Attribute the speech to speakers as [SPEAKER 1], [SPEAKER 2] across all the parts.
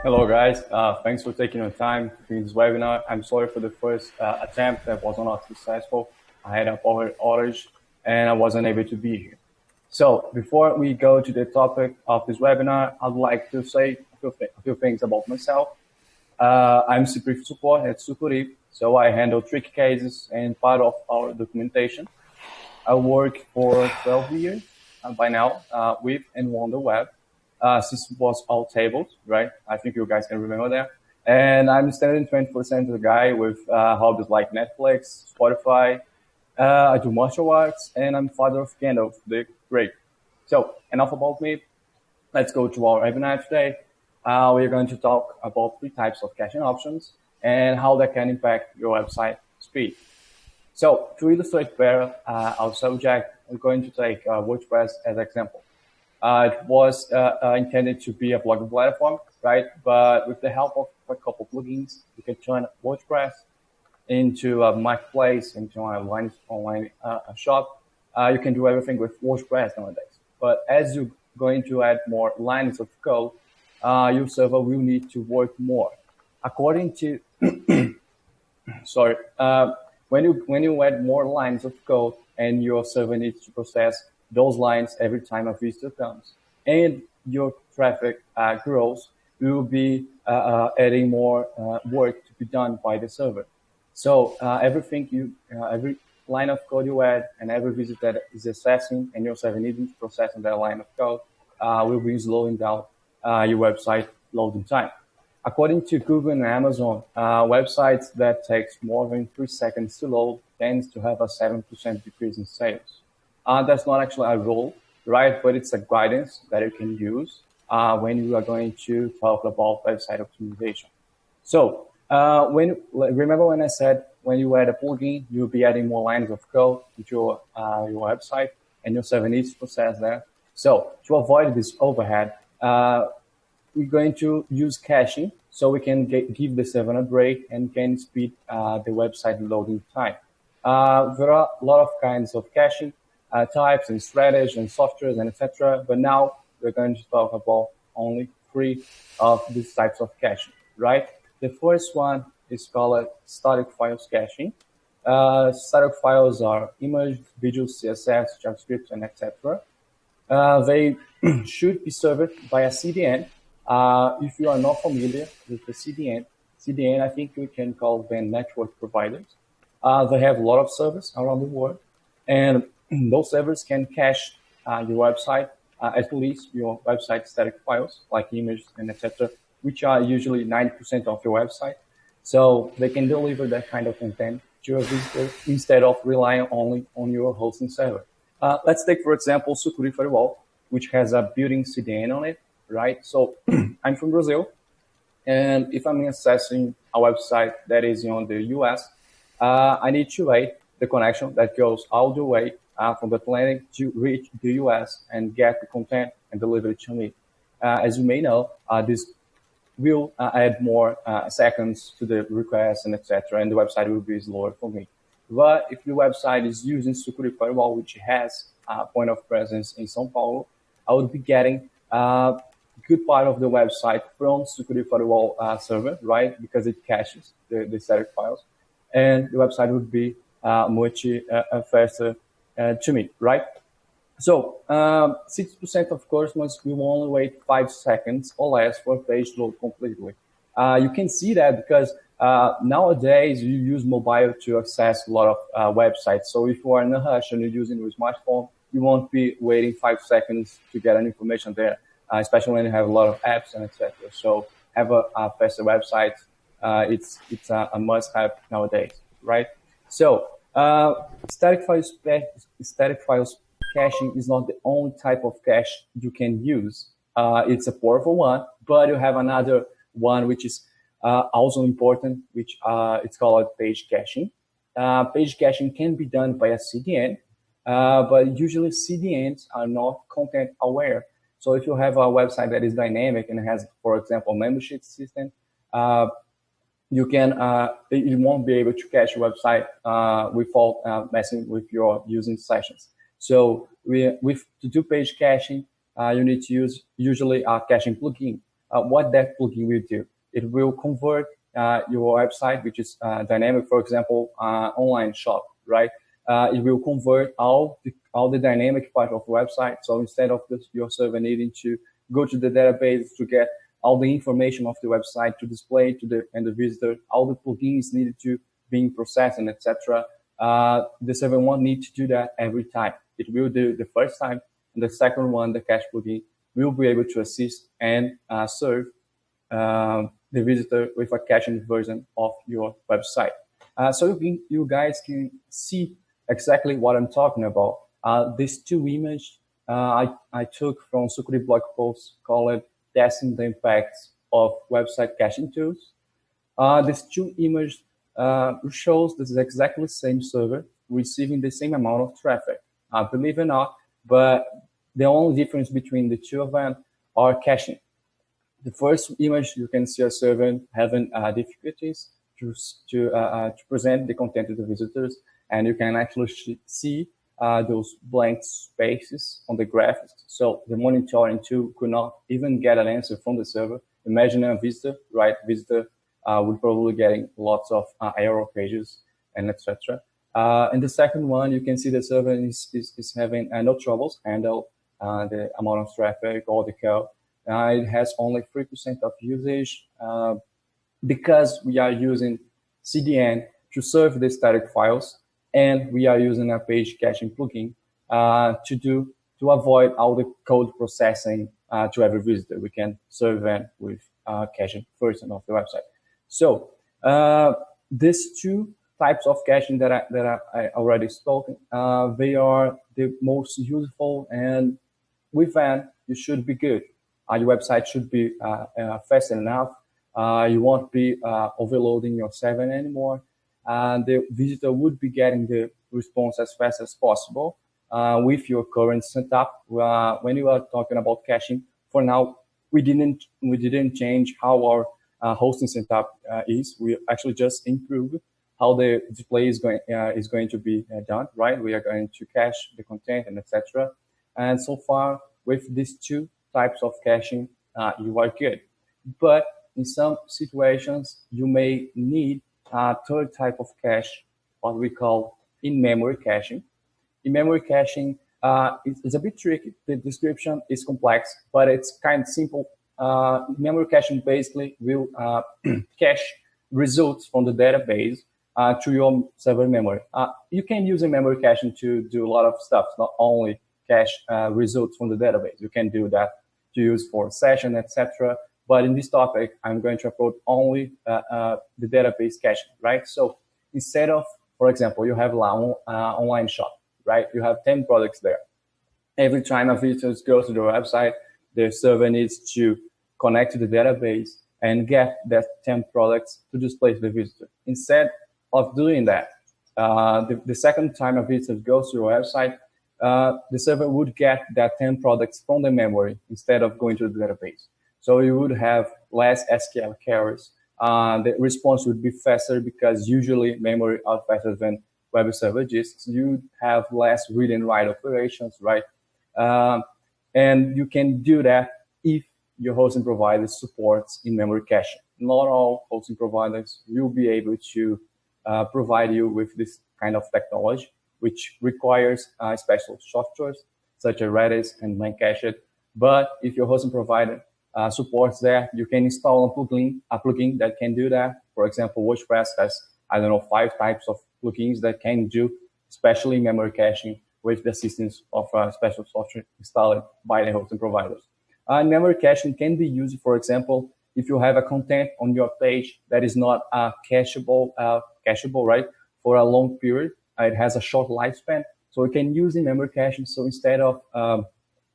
[SPEAKER 1] Hello guys, thanks for taking your time in this webinar. I'm sorry for the first attempt that was not successful. I had a power outage and I wasn't able to be here. So before we go to the topic of this webinar, I'd like to say a few things about myself. I'm security support at Sucuri, so I handle tricky cases and part of our documentation. I work for 12 years by now with and on the web. Since it was all tables, right? I think you guys can remember that. And I'm standing 20% of the guy with hobbies like Netflix, Spotify. I do martial arts, and I'm father of Kendall, the Great. So enough about me. Let's go to our webinar today. We're going to talk about 3 types of caching options and how that can impact your website speed. So to illustrate better our subject, I'm going to take WordPress as an example. It was intended to be a blogging platform, right? But with the help of a couple plugins, you can turn WordPress into a marketplace, into an online shop. You can do everything with WordPress nowadays. But as you're going to add more lines of code, your server will need to work more. According to, when you add more lines of code and your server needs to process those lines every time a visitor comes and your traffic grows, we will be adding more work to be done by the server. So every line of code you add and every visitor that is accessing and your server needing to process that line of code will be slowing down your website loading time. According to Google and Amazon, websites that takes more than 3 seconds to load tends to have a 7% decrease in sales. That's not actually a rule, right? But it's a guidance that you can use when you are going to talk about website optimization. So remember when I said when you add a plugin, you'll be adding more lines of code into your website and your server needs to process that. So to avoid this overhead, we're going to use caching so we can give the server a break and can speed the website loading time. There are a lot of kinds of caching types and strategies and softwares and etc. But now we're going to talk about only 3 of these types of caching, right? The first one is called static files caching. Static files are image, video, CSS, JavaScript, and etc. They should be served by a CDN. If you are not familiar with the CDN, I think we can call them network providers. They have a lot of servers around the world, and those servers can cache your website, at least your website static files like images and etc., which are usually 90% of your website. So they can deliver that kind of content to your visitors instead of relying only on your hosting server. Let's take, for example, Sucuri firewall, which has a built-in CDN on it, right? So I'm from Brazil, and if I'm accessing a website that is in the US, I need to wait the connection that goes all the way from the Atlantic to reach the US and get the content and deliver it to me. As you may know, this will add more seconds to the request and etc. And the website will be slower for me. But if the website is using Sucuri Firewall, which has a point of presence in São Paulo, I would be getting a good part of the website from Sucuri Firewall server, right? Because it caches the static files. And the website would be much faster to me, right? So 60% of customers will only wait 5 seconds or less for a page to load completely. You can see that because nowadays you use mobile to access a lot of websites. So if you are in a rush and you're using your smartphone, you won't be waiting 5 seconds to get any information there, especially when you have a lot of apps and etc. So have a faster website. It's a must-have nowadays, right? So static files caching is not the only type of cache you can use. It's a powerful one, but you have another one which is also important, which it's called page caching. Page caching can be done by a CDN, but usually CDNs are not content aware. So if you have a website that is dynamic and has, for example, a membership system, you won't be able to cache your website without messing with your using sessions. So to do page caching, you need to use usually a caching plugin. what that plugin will do. It will convert your website, which is dynamic, for example, online shop, right? It will convert all the dynamic part of the website. So instead of your server needing to go to the database to get all the information of the website to display to the end visitor, all the plugins needed to being processed and etc. The server won't need to do that every time. It will do the first time, and the second one, the cache plugin, will be able to assist and serve the visitor with a cached version of your website. So you guys can see exactly what I'm talking about. These two images I took from Sucuri blog post called Testing the Impacts of Website Caching Tools. These two images shows this is exactly the same server receiving the same amount of traffic. Believe it or not, but the only difference between the two of them are caching. The first image, you can see a server having difficulties to present the content to the visitors, and you can actually see those blank spaces on the graphics. So the monitoring tool could not even get an answer from the server. Imagine a visitor, right? Visitor would probably getting lots of error pages and etc. And the second one, you can see the server is having no troubles handle the amount of traffic or the code. It has only 3% of usage because we are using CDN to serve the static files, and we are using a page caching plugin to avoid all the code processing to every visitor. We can serve them with caching version of the website. So these two types of caching that I already spoken, they are the most useful, and with them you should be good. Your website should be fast enough. You won't be overloading your server anymore. The visitor would be getting the response as fast as possible with your current setup. When you are talking about caching, for now we didn't change how our hosting setup is. We actually just improved how the display is going to be done. Right, we are going to cache the content and etc. And so far with these two types of caching, you are good. But in some situations, you may need a third type of cache, what we call in-memory caching. In-memory caching is a bit tricky. The description is complex, but it's kind of simple. Memory caching basically will cache results from the database to your server memory. You can use in-memory caching to do a lot of stuff, not only cache results from the database. You can do that to use for session, etc. But in this topic, I'm going to approach only the database caching, right? So instead of, for example, you have an online shop, right? You have 10 products there. Every time a visitor goes to the website, the server needs to connect to the database and get that 10 products to display to the visitor. Instead of doing that, the second time a visitor goes to your website, the server would get that 10 products from the memory instead of going to the database. So you would have less SQL queries. The response would be faster because usually memory are faster than web server disks. You have less read and write operations, right? And you can do that if your hosting provider supports in-memory caching. Not all hosting providers will be able to provide you with this kind of technology, which requires special softwares such as Redis and Memcached. But if your hosting provider supports that, you can install a plugin that can do that. For example, WordPress has, 5 types of plugins that can do, especially memory caching, with the assistance of special software installed by the hosting providers. Memory caching can be used, for example, if you have a content on your page that is not cacheable, right, for a long period. It has a short lifespan, so you can use in-memory caching. So instead of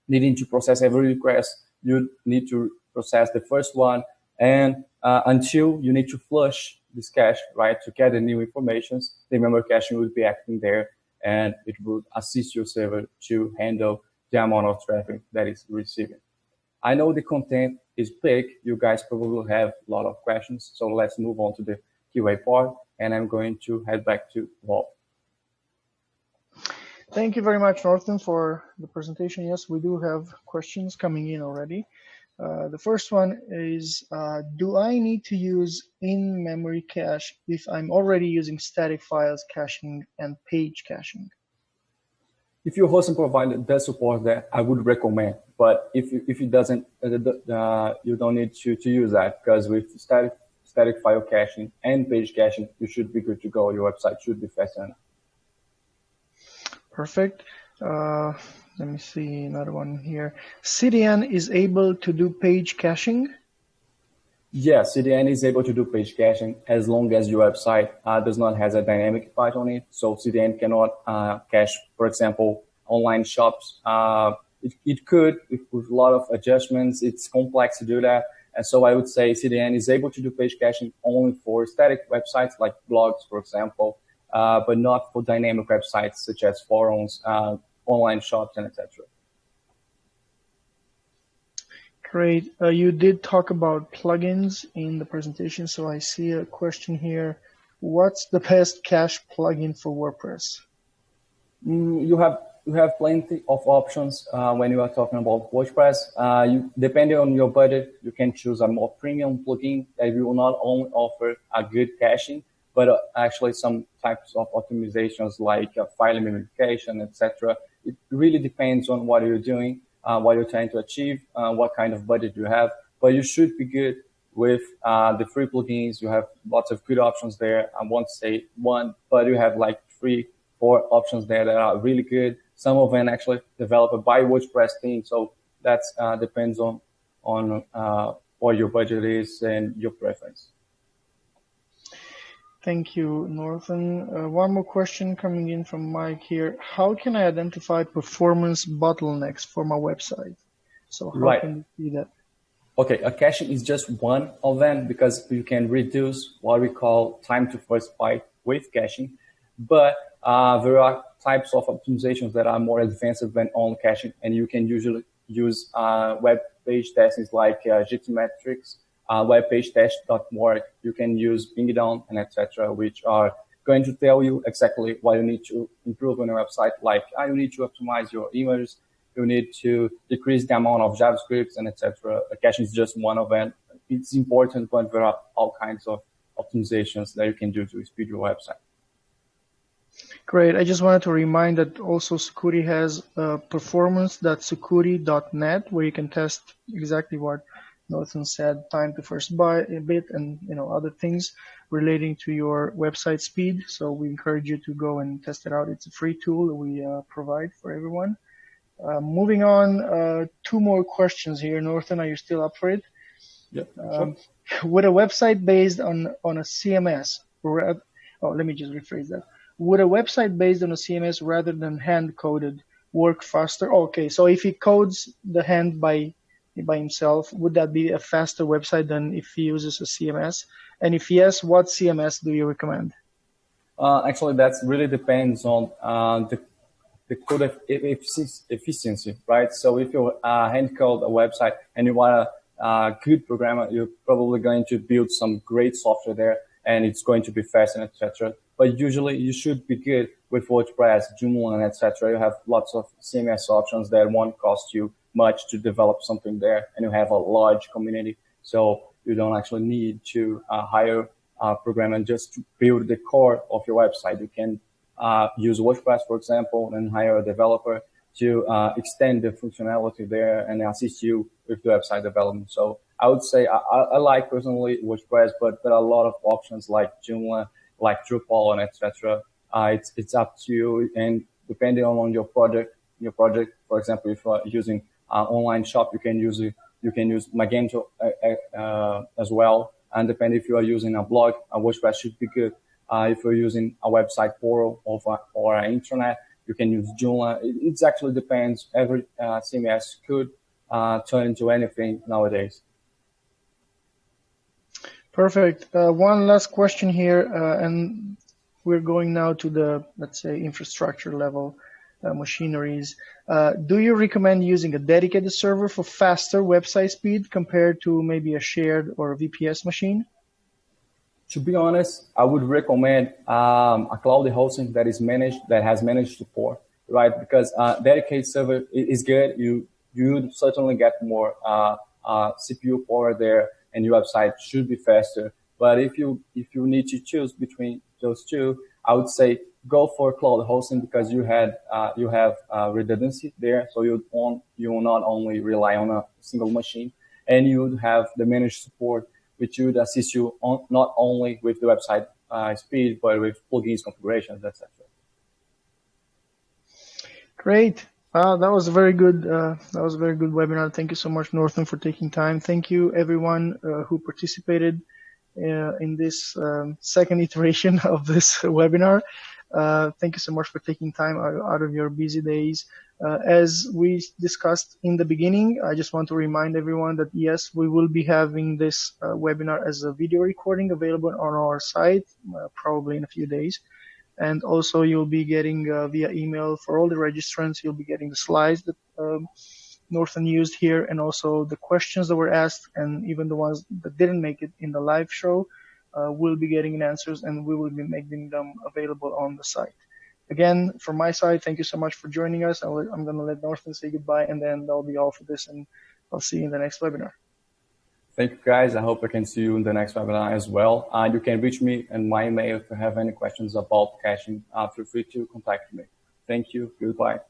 [SPEAKER 1] needing to process every request, you need to process the first one, and until you need to flush this cache, right, to get the new informations, the memory caching will be acting there, and it will assist your server to handle the amount of traffic that is receiving. I know the content is big. You guys probably have a lot of questions, so let's move on to the QA part, and I'm going to head back to Walt.
[SPEAKER 2] Thank you very much, Northon, for the presentation. Yes, we do have questions coming in already. The first one is, do I need to use in-memory cache if I'm already using static files caching and page caching?
[SPEAKER 1] If your hosting provider does support that, I would recommend. But if it doesn't, you don't need to use that, because with static file caching and page caching, you should be good to go. Your website should be fast enough.
[SPEAKER 2] Perfect. Let me see another one here. CDN is able to do page caching?
[SPEAKER 1] Yes, CDN is able to do page caching as long as your website does not have a dynamic part on it. So CDN cannot cache, for example, online shops. It could, with a lot of adjustments. It's complex to do that. And so I would say CDN is able to do page caching only for static websites like blogs, for example, but not for dynamic websites such as forums, online shops, and etc.
[SPEAKER 2] Great. You did talk about plugins in the presentation, so I see a question here. What's the best cache plugin for WordPress?
[SPEAKER 1] You have plenty of options when you are talking about WordPress. Depending on your budget, you can choose a more premium plugin that will not only offer a good caching, but actually some types of optimizations like file minification, etc. It really depends on what you're doing, what you're trying to achieve, what kind of budget you have. But you should be good with the free plugins. You have lots of good options there. I won't say one, but you have like 3-4 options there that are really good. Some of them actually developed by WordPress team. So that depends on what your budget is and your preference.
[SPEAKER 2] Thank you, Northon. One more question coming in from Mike here. How can I identify performance bottlenecks for my website? So how can you see that?
[SPEAKER 1] Okay, a caching is just one of them, because you can reduce what we call time to first byte with caching. But there are types of optimizations that are more advanced than only caching, and you can usually use web page testings like GTmetrix, webpagetest.org. You can use Bing Down and etc., which are going to tell you exactly what you need to improve on your website. Like you need to optimize your images, you need to decrease the amount of JavaScripts and etc. Caching is just one of them. It's important, but there are all kinds of optimizations that you can do to speed your website.
[SPEAKER 2] Great. I just wanted to remind that also Sucuri has performance.sucuri.net, where you can test exactly what Northon said, time to first bit, and other things relating to your website speed. So we encourage you to go and test it out. It's a free tool that we provide for everyone. Moving on, 2 more questions here. Northon, are you still up for it?
[SPEAKER 1] Yep. Sure.
[SPEAKER 2] Would a website based on a CMS, let me just rephrase that. Would a website based on a CMS rather than hand-coded work faster? Okay, so if he codes the hand by himself, would that be a faster website than if he uses a CMS? And if yes, what CMS do you recommend?
[SPEAKER 1] Actually, that really depends on the code efficiency, right? So if you hand code a website and you want a good programmer, you're probably going to build some great software there, and it's going to be fast and etc. But usually you should be good with WordPress, Joomla, and etc. You have lots of CMS options that won't cost you much to develop something there, and you have a large community, so you don't actually need to hire a programmer just to build the core of your website. You can use WordPress, for example, and hire a developer to extend the functionality there and assist you with the website development. So I would say I like personally WordPress, but there are a lot of options like Joomla, like Drupal, and etc. It's up to you, and depending on your project, for example, if you're using online shop, you can use Magento as well. And depending if you are using a blog, WordPress should be good. If you're using a website portal or an intranet, you can use Joomla. It actually depends. Every CMS could turn into anything nowadays. Perfect.
[SPEAKER 2] One last question here, and we're going now to the, let's say, infrastructure level machineries. Do you recommend using a dedicated server for faster website speed compared to maybe a shared or a VPS machine?
[SPEAKER 1] To be honest, I would recommend a cloud hosting that has managed support, right? Because dedicated server is good. You would certainly get more CPU power there, and your website should be faster. But if you need to choose between those two, I would say go for cloud hosting because you have redundancy there, so you will not only rely on a single machine, and you would have the managed support, which would assist you not only with the website speed, but with plugins configurations, etc.
[SPEAKER 2] Great. That was a very good. That was a very good webinar. Thank you so much, Northon, for taking time. Thank you, everyone who participated in this second iteration of this webinar. Thank you so much for taking time out of your busy days. As we discussed in the beginning, I just want to remind everyone that yes, we will be having this webinar as a video recording available on our site, probably in a few days. And also you'll be getting via email for all the registrants, you'll be getting the slides that Northon used here, and also the questions that were asked, and even the ones that didn't make it in the live show, we'll be getting answers, and we will be making them available on the site. Again, from my side, thank you so much for joining us. I'm going to let Northon say goodbye, and then that'll be all for this, and I'll see you in the next webinar.
[SPEAKER 1] Thank you, guys. I hope I can see you in the next webinar as well. You can reach me in my email if you have any questions about caching. Feel free to contact me. Thank you. Goodbye.